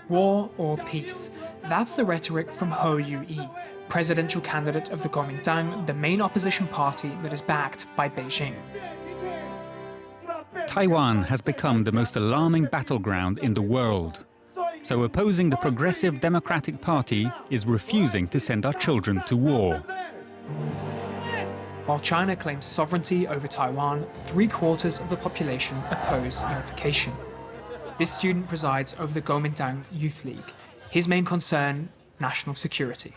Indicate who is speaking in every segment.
Speaker 1: War or peace? That's the rhetoric from Ho Yu-yi, presidential candidate of the Kuomintang, the main opposition party that is backed by Beijing.
Speaker 2: Taiwan has become the most alarming battleground in the world. So opposing the Progressive Democratic Party is refusing to send our children to war.
Speaker 1: While China claims sovereignty over Taiwan, 3/4 of the population oppose unification. This student presides over the Kuomintang Youth League. His main concern, national security.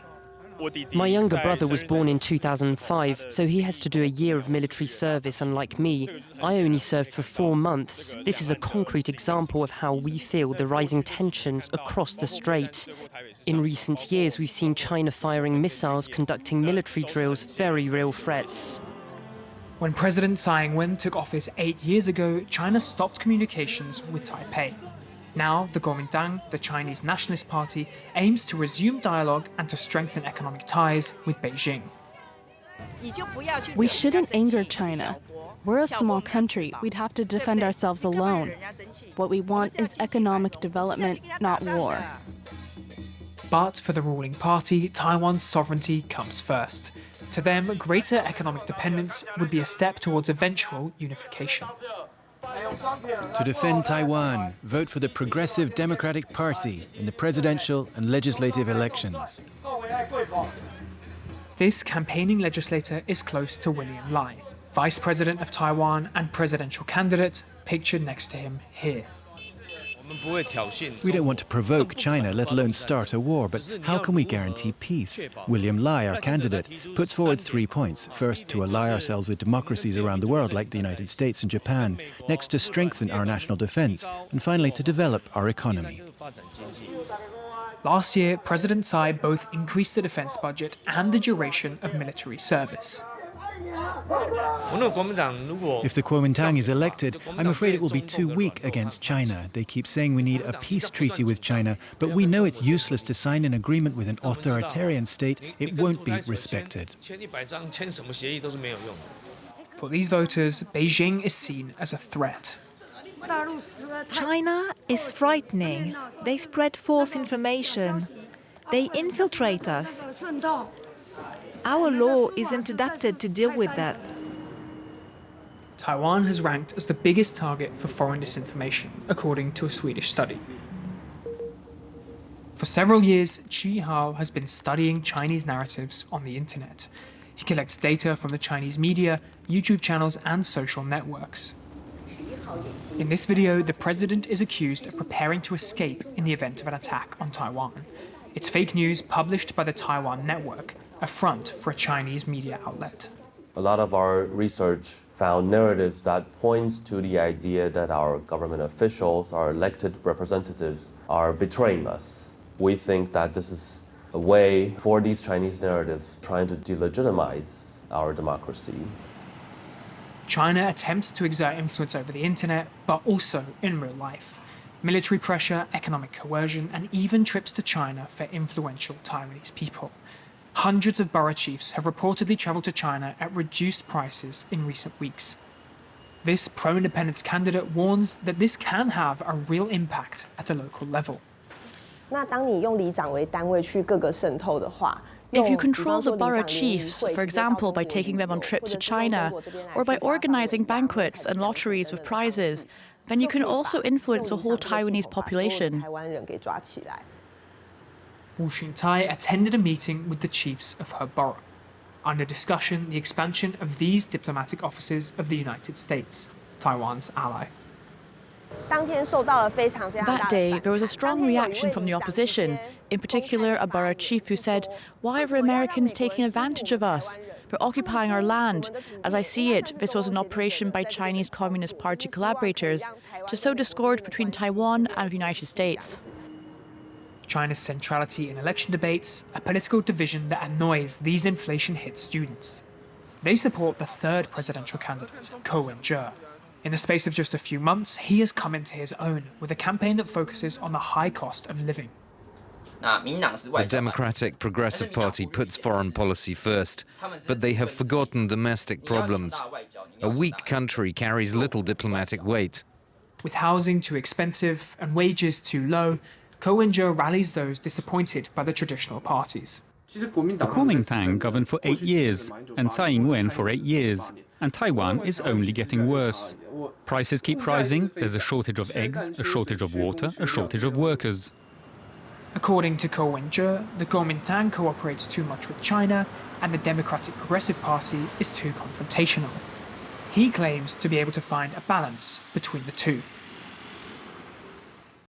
Speaker 3: My younger brother was born in 2005, so he has to do a year of military service, unlike me. I only served for 4 months. This is a concrete example of how we feel the rising tensions across the strait. In recent years, we've seen China firing missiles, conducting military drills, very real threats.
Speaker 1: When President Tsai Ing-wen took office 8 years ago, China stopped communications with Taipei. Now, the Kuomintang, the Chinese Nationalist Party, aims to resume dialogue and to strengthen economic ties with Beijing.
Speaker 4: We shouldn't anger China. We're a small country. We'd have to defend ourselves alone. What we want is economic development, not war.
Speaker 1: But for the ruling party, Taiwan's sovereignty comes first. To them, greater economic dependence would be a step towards eventual unification.
Speaker 5: To defend Taiwan, vote for the Progressive Democratic Party in the presidential and legislative elections.
Speaker 1: This campaigning legislator is close to William Lai, Vice President of Taiwan and presidential candidate, pictured next to him here.
Speaker 5: We don't want to provoke China, let alone start a war, but how can we guarantee peace? William Lai, our candidate, puts forward 3 points. First, to ally ourselves with democracies around the world like the United States and Japan. Next, to strengthen our national defense. And finally, to develop our economy.
Speaker 1: Last year, President Tsai both increased the defense budget and the duration of military service.
Speaker 5: If the Kuomintang is elected, I'm afraid it will be too weak against China. They keep saying we need a peace treaty with China, but we know it's useless to sign an agreement with an authoritarian state. It won't be respected.
Speaker 1: For these voters, Beijing is seen as a threat.
Speaker 6: China is frightening. They spread false information. They infiltrate us. Our law isn't adapted to deal with that.
Speaker 1: Taiwan has ranked as the biggest target for foreign disinformation, according to a Swedish study. For several years, Chi Hao has been studying Chinese narratives on the internet. He collects data from the Chinese media, YouTube channels, and social networks. In this video, the president is accused of preparing to escape in the event of an attack on Taiwan. It's fake news published by the Taiwan network, a front for a Chinese media outlet.
Speaker 7: A lot of our research found narratives that point to the idea that our government officials, our elected representatives, are betraying us. We think that this is a way for these Chinese narratives trying to delegitimize our democracy.
Speaker 1: China attempts to exert influence over the internet, but also in real life. Military pressure, economic coercion, and even trips to China for influential Taiwanese people. Hundreds of borough chiefs have reportedly traveled to China at reduced prices in recent weeks. This pro-independence candidate warns that this can have a real impact at a local level.
Speaker 8: If you control the borough chiefs, for example by taking them on trips to China, or by organizing banquets and lotteries with prizes, then you can also influence the whole Taiwanese population.
Speaker 1: Wu Xuntai attended a meeting with the chiefs of her borough. Under discussion, the expansion of these diplomatic offices of the United States, Taiwan's ally.
Speaker 8: That day, there was a strong reaction from the opposition, in particular a borough chief who said, "Why are Americans taking advantage of us? They're occupying our land. As I see it, this was an operation by Chinese Communist Party collaborators to sow discord between Taiwan and the United States."
Speaker 1: China's centrality in election debates, a political division that annoys these inflation-hit students. They support the third presidential candidate, Ko Wen-je. In the space of just a few months, he has come into his own with a campaign that focuses on the high cost of living.
Speaker 9: The Democratic Progressive Party puts foreign policy first, but they have forgotten domestic problems. A weak country carries little diplomatic weight.
Speaker 1: With housing too expensive and wages too low, Kuomintang rallies those disappointed by the traditional parties.
Speaker 2: The Kuomintang governed for 8 years, and Tsai Ing-wen for 8 years, and Taiwan is only getting worse. Prices keep rising, there's a shortage of eggs, a shortage of water, a shortage of workers.
Speaker 1: According to Kuomintang, the Kuomintang cooperates too much with China, and the Democratic Progressive Party is too confrontational. He claims to be able to find a balance between the two.